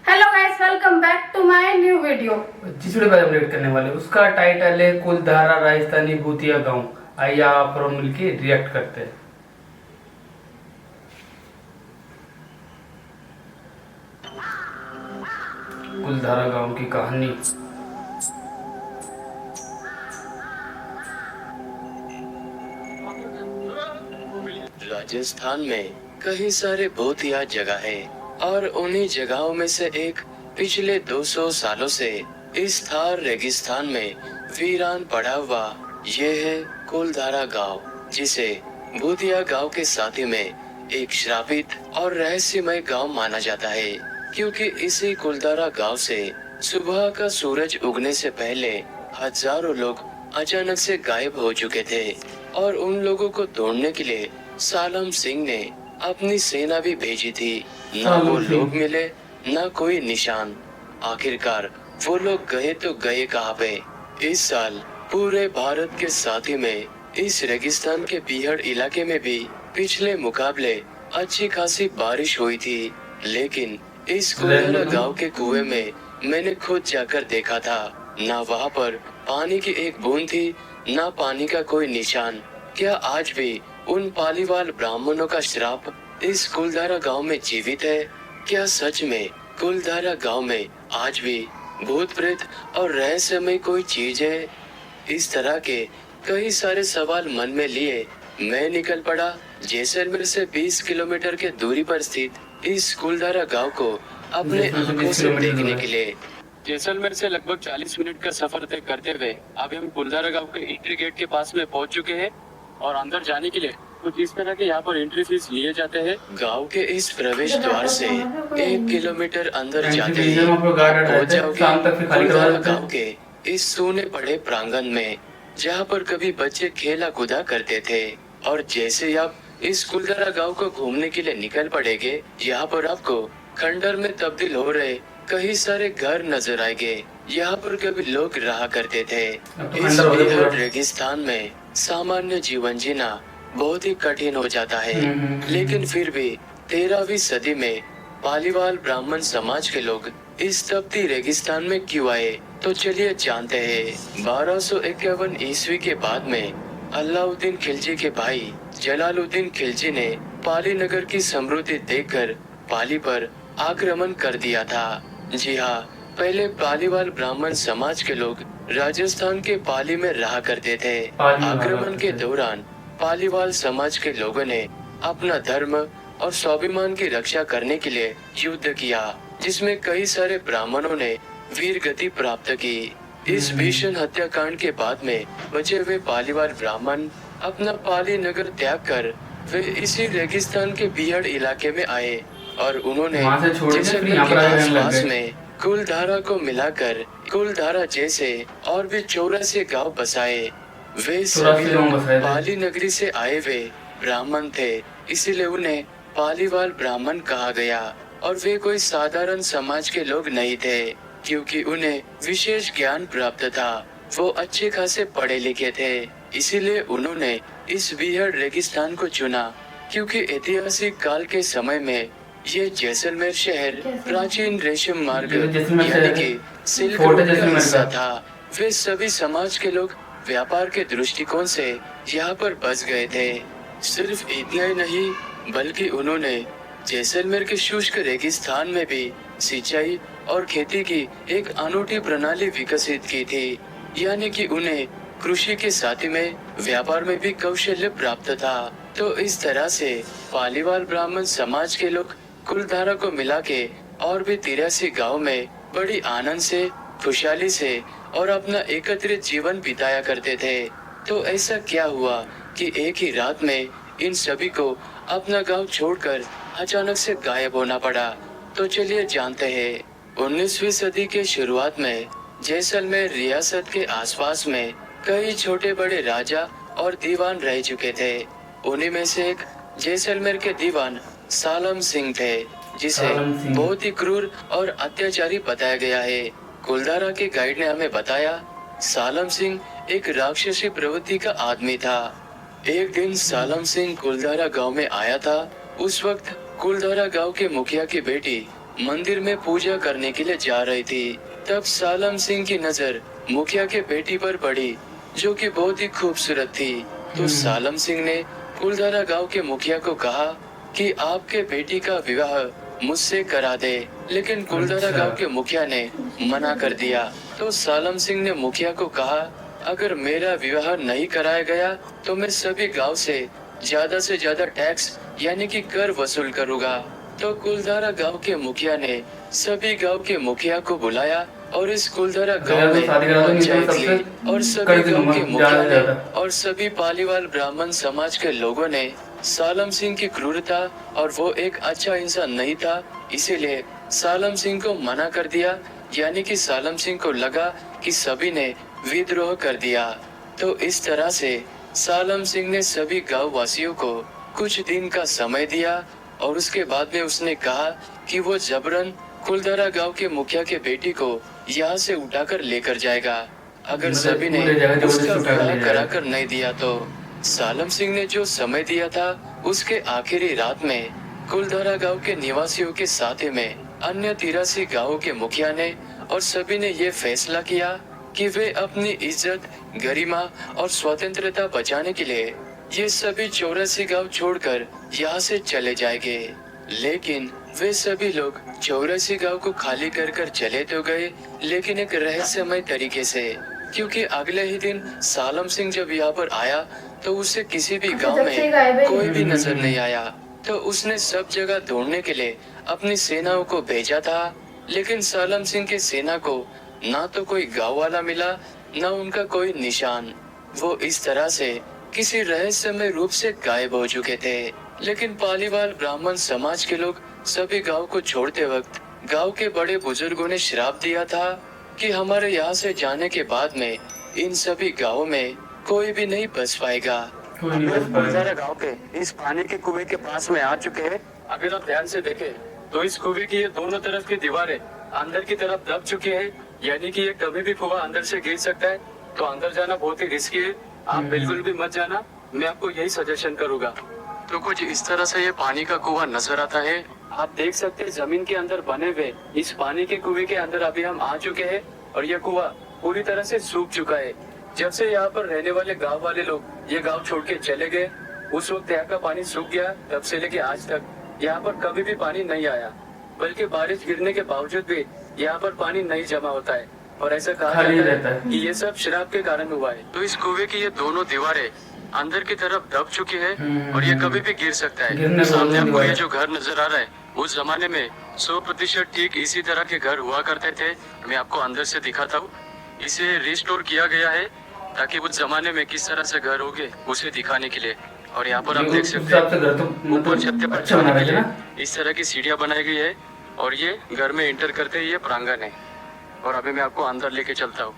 Hello guys, welcome back to my new video. जिस वीडियो पर अपडेट करने वाले उसका टाइटल है कुलधारा राजस्थानी भूतिया गांव। आइए आप और मिलके रिएक्ट करते हैं। कुलधारा गांव की कहानी। राजस्थान में कई सारे भूतिया जगह है और उन्हीं जगहों में से एक पिछले 200 सालों से इस थार रेगिस्तान में वीरान पड़ा हुआ ये है कुलधारा गांव, जिसे भूतिया गांव के साथी में एक श्रापित और रहस्यमय गांव माना जाता है, क्योंकि इसी कुलधारा गांव से सुबह का सूरज उगने से पहले हजारों लोग अचानक से गायब हो चुके थे और उन लोगों को ढूंढने के लिए सालम सिंह ने अपनी सेना भी भेजी थी। ना वो लोग मिले, ना कोई निशान। आखिरकार वो लोग गए तो गए कहाँ पे। इस साल पूरे भारत के साथ ही में इस रेगिस्तान के बीहड़ इलाके में भी पिछले मुकाबले अच्छी खासी बारिश हुई थी, लेकिन इस कुलधारा गांव के कुएं में मैंने खुद जाकर देखा था, ना वहाँ पर पानी की एक बूंद थी, ना पानी का कोई निशान। क्या आज भी उन पालीवाल ब्राह्मणों का श्राप इस कुलधारा गांव में जीवित है? क्या सच में कुलधारा गांव में आज भी भूत प्रेत और रहस्यमय कोई चीज है? इस तरह के कई सारे सवाल मन में लिए मैं निकल पड़ा जैसलमेर से 20 किलोमीटर के दूरी पर स्थित इस कुलधारा गांव को अपने आंखों से देखने के लिए। जैसलमेर से लगभग 40 मिनट का सफर तय करते हुए अभी हम कुलधारा गांव के एंट्री गेट के पास में पहुंच चुके हैं और अंदर जाने के लिए कुछ इस तरह के यहाँ पर एंट्री फीस लिए जाते हैं। गांव के इस प्रवेश द्वार से 1 किलोमीटर अंदर जाते ही पहुंच जाओगे कुलधारा गांव के इस सोने पड़े प्रांगण में, जहाँ पर कभी बच्चे खेला कूदा करते थे। और जैसे आप इस कुलधारा गांव को घूमने के लिए निकल पड़ेंगे, यहाँ पर आपको खंडर में तब्दील हो रहे कई सारे घर नजर आएंगे। यहाँ पर कभी लोग रहा करते थे। इस बेहद रेगिस्तान में सामान्य जीवन जीना बहुत ही कठिन हो जाता है, लेकिन फिर भी 13वीं सदी में पालीवाल ब्राह्मण समाज के लोग इस तपती रेगिस्तान में क्यों आए, तो चलिए जानते हैं। 1251 ईस्वी के बाद में अलाउद्दीन खिलजी के भाई जलालुद्दीन खिलजी ने पाली नगर की समृद्धि देखकर पाली पर आक्रमण कर दिया था। जी हाँ, पहले पालीवाल ब्राह्मण समाज के लोग राजस्थान के पाली में रहा करते थे। आक्रमण के दौरान पालीवाल समाज के लोगों ने अपना धर्म और स्वाभिमान की रक्षा करने के लिए युद्ध किया, जिसमें कई सारे ब्राह्मणों ने वीर गति प्राप्त की। इस भीषण हत्याकांड के बाद में बचे हुए पालीवाल ब्राह्मण अपना पाली नगर त्याग कर वे इसी रेगिस्तान के बीहड़ इलाके में आए और उन्होंने जैसलमेर के आसपास में कुलधारा को मिलाकर कुलधारा जैसे और भी 84 गांव बसाए। वे सभी लोग पाली नगरी से आए हुए ब्राह्मण थे, इसीलिए उन्हें पालीवाल ब्राह्मण कहा गया। और वे कोई साधारण समाज के लोग नहीं थे, क्योंकि उन्हें विशेष ज्ञान प्राप्त था। वो अच्छे खासे पढ़े लिखे थे, इसीलिए उन्होंने इस बीहड़ रेगिस्तान को चुना, क्योंकि ऐतिहासिक काल के समय में ये जैसलमेर शहर प्राचीन रेशम मार्ग यानी कि सिल्क रोड का हिस्सा था। वे सभी समाज के लोग व्यापार के दृष्टिकोण से यहाँ पर बस गए थे। सिर्फ इतना ही नहीं, बल्कि उन्होंने जैसलमेर के शुष्क रेगिस्तान में भी सिंचाई और खेती की एक अनूठी प्रणाली विकसित की थी, यानी कि उन्हें कृषि के साथ में व्यापार में भी कौशल्य प्राप्त था। तो इस तरह से पालीवाल ब्राह्मण समाज के लोग कुलधारा को मिला के और भी 83 गाँव में बड़ी आनंद से, खुशहाली से और अपना एकत्रित जीवन बिताया करते थे। तो ऐसा क्या हुआ कि एक ही रात में इन सभी को अपना गांव छोड़कर अचानक से गायब होना पड़ा? तो चलिए जानते हैं। 19वीं सदी के शुरुआत में जैसलमेर रियासत के आसपास में कई छोटे बड़े राजा और दीवान रह चुके थे। उन्हीं में से एक जैसलमेर के दीवान सालम सिंह थे, जिसे बहुत ही क्रूर और अत्याचारी बताया गया है। कुलधारा के गाइड ने हमें बताया, सालम सिंह एक राक्षसी प्रवृत्ति का आदमी था। एक दिन सालम सिंह कुलधारा गांव में आया था। उस वक्त कुलधारा गांव के मुखिया की बेटी मंदिर में पूजा करने के लिए जा रही थी। तब सालम सिंह की नजर मुखिया के बेटी पर पड़ी, जो कि बहुत ही खूबसूरत थी। तो सालम सिंह ने कुलधारा गांव के मुखिया को कहा कि आपके बेटी का विवाह मुझसे करा दे, लेकिन कुलधारा गांव के मुखिया ने मना कर दिया। तो सालम सिंह ने मुखिया को कहा, अगर मेरा विवाह नहीं कराया गया तो मैं सभी गांव से ज्यादा टैक्स यानी कि कर वसूल करूंगा। तो कुलधारा गांव के मुखिया ने सभी गांव के मुखिया को बुलाया और इस कुलधारा गांव में पंचायत ली और सभी गांव के मुखिया ने और सभी पालीवाल ब्राह्मण समाज के लोगों ने सालम सिंह की क्रूरता और वो एक अच्छा इंसान नहीं था, इसीलिए सालम सिंह को मना कर दिया। यानी कि सालम सिंह को लगा कि सभी ने विद्रोह कर दिया। तो इस तरह से सालम सिंह ने सभी गांव वासियों को कुछ दिन का समय दिया और उसके बाद में उसने कहा कि वो जबरन कुलधारा गांव के मुखिया के बेटी को यहाँ से उठाकर लेकर जाएगा, अगर सभी ने उसका विवाह कराकर नहीं दिया तो। सालम सिंह ने जो समय दिया था उसके आखिरी रात में कुलधारा गांव के निवासियों के साथ में अन्य 83 गांवों के मुखिया ने और सभी ने ये फैसला किया कि वे अपनी इज्जत, गरिमा और स्वतंत्रता बचाने के लिए ये सभी 84 गांव छोड़कर यहाँ से चले जाएंगे। लेकिन वे सभी लोग 84 गांव को खाली कर कर चले तो गए, लेकिन एक रहस्यमय तरीके से, क्योंकि अगले ही दिन सालम सिंह जब यहाँ पर आया तो उसे किसी भी गांव में कोई भी नजर नहीं आया। तो उसने सब जगह ढूंढने के लिए अपनी सेनाओं को भेजा था, लेकिन सालम सिंह के सेना को ना तो कोई गांव वाला मिला, ना उनका कोई निशान। वो इस तरह से किसी रहस्यमय रूप से गायब हो चुके थे। लेकिन पालीवाल ब्राह्मण समाज के लोग सभी गांव को छोड़ते वक्त गांव के बड़े बुजुर्गों ने श्राप दिया था कि हमारे यहाँ से जाने के बाद में इन सभी गांवों में कोई भी नहीं बस पाएगा। कुलधारा गांव के इस पानी के कुएं के पास में आ चुके हैं। अगर आप ध्यान से देखें तो इस कुएं की ये दोनों तरफ की दीवारें अंदर की तरफ दब चुकी है, यानी कि ये कभी भी कुआं अंदर से गिर सकता है। तो अंदर जाना बहुत ही रिस्की है, आप बिल्कुल भी मत जाना, मैं आपको यही सजेशन करूंगा। तो कुछ इस तरह से ये पानी का कुआं नजर आता है। आप देख सकते हैं जमीन के अंदर बने हुए इस पानी के कुएं के अंदर अभी हम आ चुके हैं और ये कुआं पूरी तरह से सूख चुका है। जब से यहाँ पर रहने वाले गांव वाले लोग ये गांव छोड़ के चले गए, उस वक्त यहाँ का पानी सूख गया। तब से लेके आज तक यहाँ पर कभी भी पानी नहीं आया, बल्कि बारिश गिरने के बावजूद भी यहाँ पर पानी नहीं जमा होता है। और ऐसा कहा जाता है कि ये सब शराब के कारण हुआ है। तो इस कुएं की ये दोनों दीवारें अंदर की तरफ दब चुकी है और ये कभी भी गिर सकता है। सामने आपको ये जो घर नजर आ रहा है, उस जमाने में 100% ठीक इसी तरह के घर हुआ करते थे। मैं आपको अंदर से दिखाता हूँ। इसे रिस्टोर किया गया है ताकि उस जमाने में किस तरह से घर होंगे उसे दिखाने के लिए। और यहाँ पर आप देख सकते हैं ऊपर छत पर जाने के लिए इस तरह की सीढ़ियाँ बनाई गई है और ये घर में एंटर करते ही ये प्रांगण है। और अभी मैं आपको अंदर लेके चलता हूँ।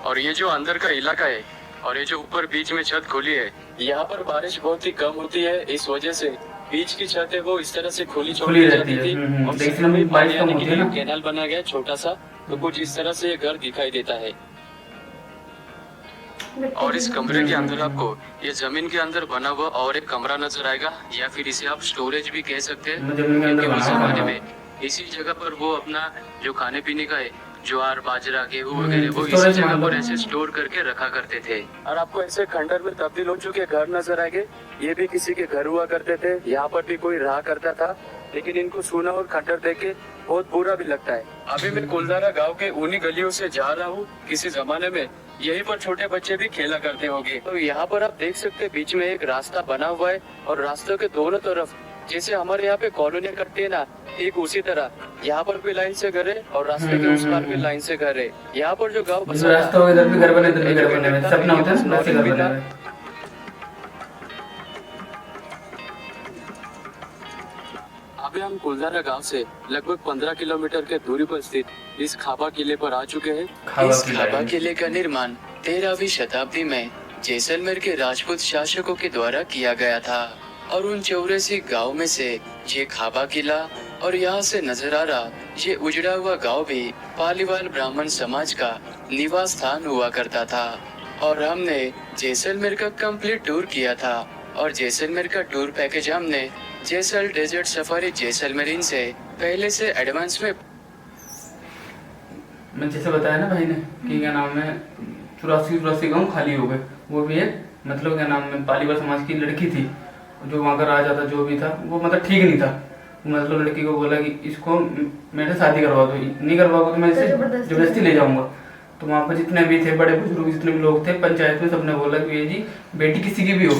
और ये जो अंदर का इलाका है और ये जो ऊपर बीच में छत खुली है, यहाँ पर बारिश बहुत ही कम होती है, इस वजह से बीच की छत है वो इस तरह से खुली छोड़ी जाती थी। और कैनाल बना गया छोटा सा, तो कुछ इस तरह से ये घर दिखाई देता है। और इस कमरे के अंदर आपको ये जमीन के अंदर बना हुआ और एक कमरा नजर आएगा, या फिर इसे आप स्टोरेज भी कह सकते हैं, क्योंकि उस जमाने में इसी जगह पर वो अपना जो खाने पीने का है, ज्वार, बाजरा, गेहूं वगैरह, वो इसी जगह पर ऐसे स्टोर करके रखा करते थे। और आपको ऐसे खंडर में तब्दील हो चुके घर नजर आएंगे। ये भी किसी के घर हुआ करते थे, यहाँ पर भी कोई रहा करता था, लेकिन इनको सुना और खंडर देख के बहुत बुरा भी लगता है। अभी मैं कुलधारा गांव के उन्हीं गलियों से जा रहा हूँ। किसी जमाने में यहीं पर छोटे बच्चे भी खेला करते होंगे। तो यहाँ पर आप देख सकते हैं बीच में एक रास्ता बना हुआ है और रास्ते के दोनों तरफ जैसे हमारे यहाँ पे कॉलोनियाँ कटती है ना, ठीक उसी तरह यहाँ पर भी लाइन से घर है और रास्ते के उस पार भी लाइन से घर है। यहाँ पर जो गाँव बसा रास्ता हो, इधर भी घर बने, इधर भी घर बने, सपना होता है ना, वैसे घर बने हुए। अभी हम कुलधारा गांव से लगभग 15 किलोमीटर के दूरी पर स्थित इस खाबा किले पर आ चुके हैं। इस खाबा किले का निर्माण 13वीं शताब्दी में जैसलमेर के राजपूत शासकों के द्वारा किया गया था और उन 84 गाँव में से ये खाबा किला और यहाँ से नजर आ रहा ये उजड़ा हुआ गांव भी पालीवाल ब्राह्मण समाज का निवास स्थान हुआ करता था। और हमने जैसलमेर का कंप्लीट टूर किया था और जैसलमेर का टूर पैकेज हमने जैसल डेजर्ट सफारी जैसलमेर से पहले से एडवांस में मैं जैसे बताया ना भाई ने कि क्या नाम है 84 गाँव खाली हो गए। वो भी एक मतलब क्या नाम है पालीवाल समाज की लड़की थी, जो वहाँ का राजा था जो भी था, वो मतलब ठीक नहीं था। मतलब लड़की को बोला कि इसको मेरे से शादी करवा दो, नहीं करवाओगे तो मैं इसे जबरदस्ती ले जाऊंगा। तो वहाँ पर जितने भी थे बड़े बुजुर्ग जितने भी लोग थे पंचायत में, सबने बोला कि ये जी बेटी किसी की भी हो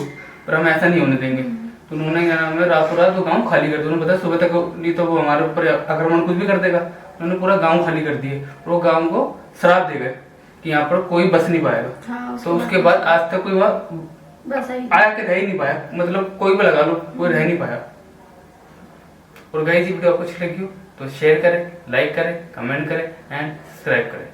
पर हम ऐसा नहीं होने देंगे। तो उन्होंने क्या नाम है रातों रात वो गाँव खाली कर दिया। उन्होंने बताया सुबह तक नहीं तो वो हमारे ऊपर आक्रमण कुछ भी कर देगा। उन्होंने पूरा गाँव खाली कर दिए और वो गाँव को श्राप दे गए कि यहाँ पर कोई बस नहीं पाएगा। हाँ, तो उसके बाद आज तक कोई वहाँ बस आई आया के रह ही नहीं पाया, मतलब कोई भी लगा लो कोई रह नहीं पाया। और गाइस ये वीडियो आपको अच्छी लगी हो तो शेयर करें, लाइक करें, कमेंट करें एंड सब्सक्राइब करें।